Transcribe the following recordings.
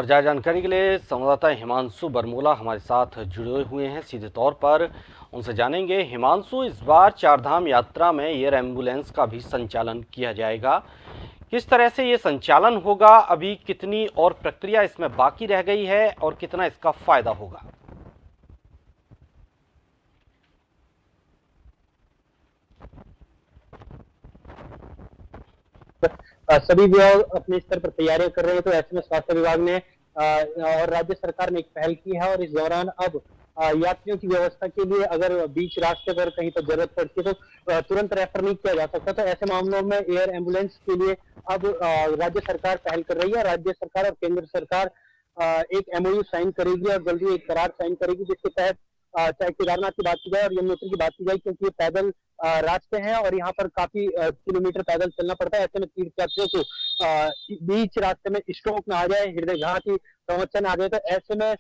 और ज्यादा जानकारी के लिए संवाददाता हिमांशु बरमूला हमारे साथ जुड़े हुए हैं सीधे तौर पर। उनसे जानेंगे, हिमांशु, इस बार चारधाम यात्रा में एयर एम्बुलेंस का भी संचालन किया जाएगा। किस तरह से ये संचालन होगा, अभी कितनी और प्रक्रिया इसमें बाकी रह गई है और कितना इसका फायदा होगा? सभी विभाग अपने स्तर पर तैयारियां कर रहे हैं, तो ऐसे में स्वास्थ्य विभाग ने और राज्य सरकार ने एक पहल की है और इस दौरान अब यात्रियों की व्यवस्था के लिए अगर बीच रास्ते पर कहीं पर जरूरत पड़ती है तो तुरंत रेफर नहीं किया जा सकता। तो ऐसे मामलों में एयर एम्बुलेंस के लिए अब राज्य सरकार पहल कर रही है। राज्य सरकार और केंद्र सरकार एक एमओयू साइन करेगी और जल्दी एक करार साइन करेगी, जिसके तहत चाहे केदारनाथ की बात की जाए और यमुनोत्री की बात की जाए, क्योंकि ये पैदल रास्ते हैं और यहाँ पर काफी किलोमीटर पैदल चलना पड़ता है। ऐसे में तीर्थयात्रियों को बीच रास्ते में स्ट्रोक ना आ जाए, हृदयघात की समस्या ना आ जाए, तो ऐसे में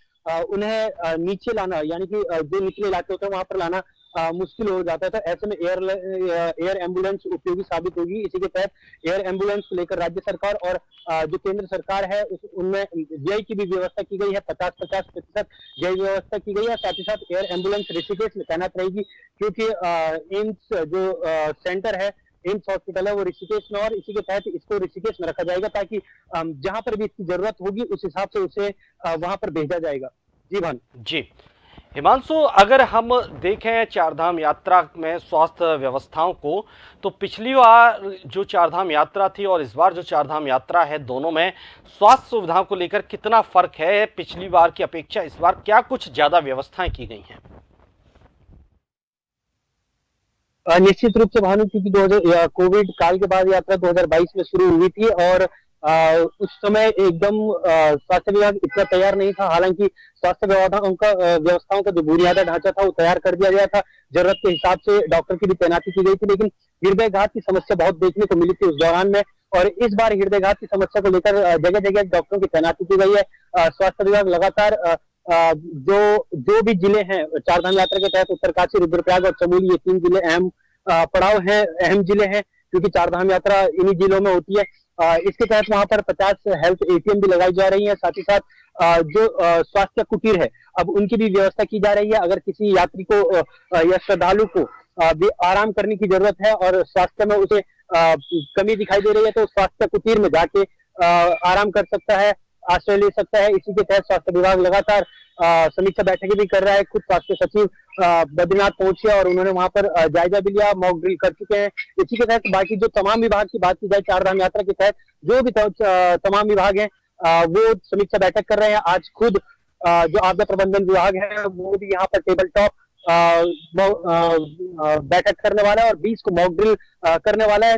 उन्हें नीचे लाना, यानी कि जो निचले इलाके होते हैं वहां पर लाना मुश्किल हो जाता है। तो ऐसे में एयर एम्बुलेंस उपयोगी साबित होगी। इसी के तहत एयर एम्बुलेंस को लेकर राज्य सरकार और जो केंद्र सरकार है उनमें व्यय की भी व्यवस्था की गई है। 50-50% व्यय व्यवस्था की गई है। साथ ही साथ एयर एम्बुलेंस ऋषिकेश में तैनात रहेगी, क्योंकि एम्स जो सेंटर है, एम्स हॉस्पिटल है, वो ऋषिकेश में, और इसी के तहत इसको ऋषिकेश में रखा जाएगा ताकि जहां पर भी इसकी जरूरत होगी उस हिसाब से उसे वहां पर भेजा जाएगा। जी भान जी हिमांशु, अगर हम देखें चारधाम यात्रा में स्वास्थ्य व्यवस्थाओं को, तो पिछली बार जो चारधाम यात्रा थी और इस बार जो चारधाम यात्रा है, दोनों में स्वास्थ्य सुविधाओं को लेकर कितना फर्क है? पिछली बार की अपेक्षा इस बार क्या कुछ ज्यादा व्यवस्थाएं की गई हैं? निश्चित रूप से भानु, क्योंकि 2000 कोविड काल के बाद यात्रा 2022 में शुरू हुई थी और उस समय एकदम स्वास्थ्य विभाग इतना तैयार नहीं था। हालांकि स्वास्थ्य व्यवस्थाओं का जो बुनियादी ढांचा था वो तैयार कर दिया गया था, जरूरत के हिसाब से डॉक्टर की भी तैनाती की गई थी, लेकिन हृदयघात की समस्या बहुत देखने को मिली थी उस दौरान में। और इस बार हृदयघात की समस्या को लेकर जगह जगह डॉक्टरों की तैनाती की गई है। स्वास्थ्य विभाग लगातार जो जो भी जिले हैं चारधाम यात्रा के तहत, उत्तरकाशी, रुद्रप्रयाग और चमोली, ये 3 जिले अहम पड़ाव है, अहम जिले हैं, क्योंकि चारधाम यात्रा इन्हीं जिलों में होती है। इसके तहत वहां पर 50 हेल्थ एटीएम भी लगाई जा रही है। साथ ही साथ जो स्वास्थ्य कुटीर है, अब उनकी भी व्यवस्था की जा रही है। अगर किसी यात्री को या श्रद्धालु को भी आराम करने की जरूरत है और स्वास्थ्य में उसे कमी दिखाई दे रही है, तो स्वास्थ्य कुटीर में जाके आराम कर सकता है, आश्रय ले सकता है। इसी के तहत स्वास्थ्य विभाग लगातार समीक्षा बैठकें भी कर रहा है। खुद स्वास्थ्य सचिव बद्रीनाथ पहुंचे और उन्होंने वहां पर जायजा भी लिया, मॉक ड्रिल कर चुके हैं। इसी के तहत बाकी जो तमाम विभाग की बात की जाए, चारधाम यात्रा के तहत जो भी तमाम विभाग हैं वो समीक्षा बैठक कर रहे हैं। आज खुद जो आपदा प्रबंधन विभाग है वो भी यहाँ पर टेबल टॉप बैठक करने वाला है और 20 को मॉक ड्रिल करने वाला है।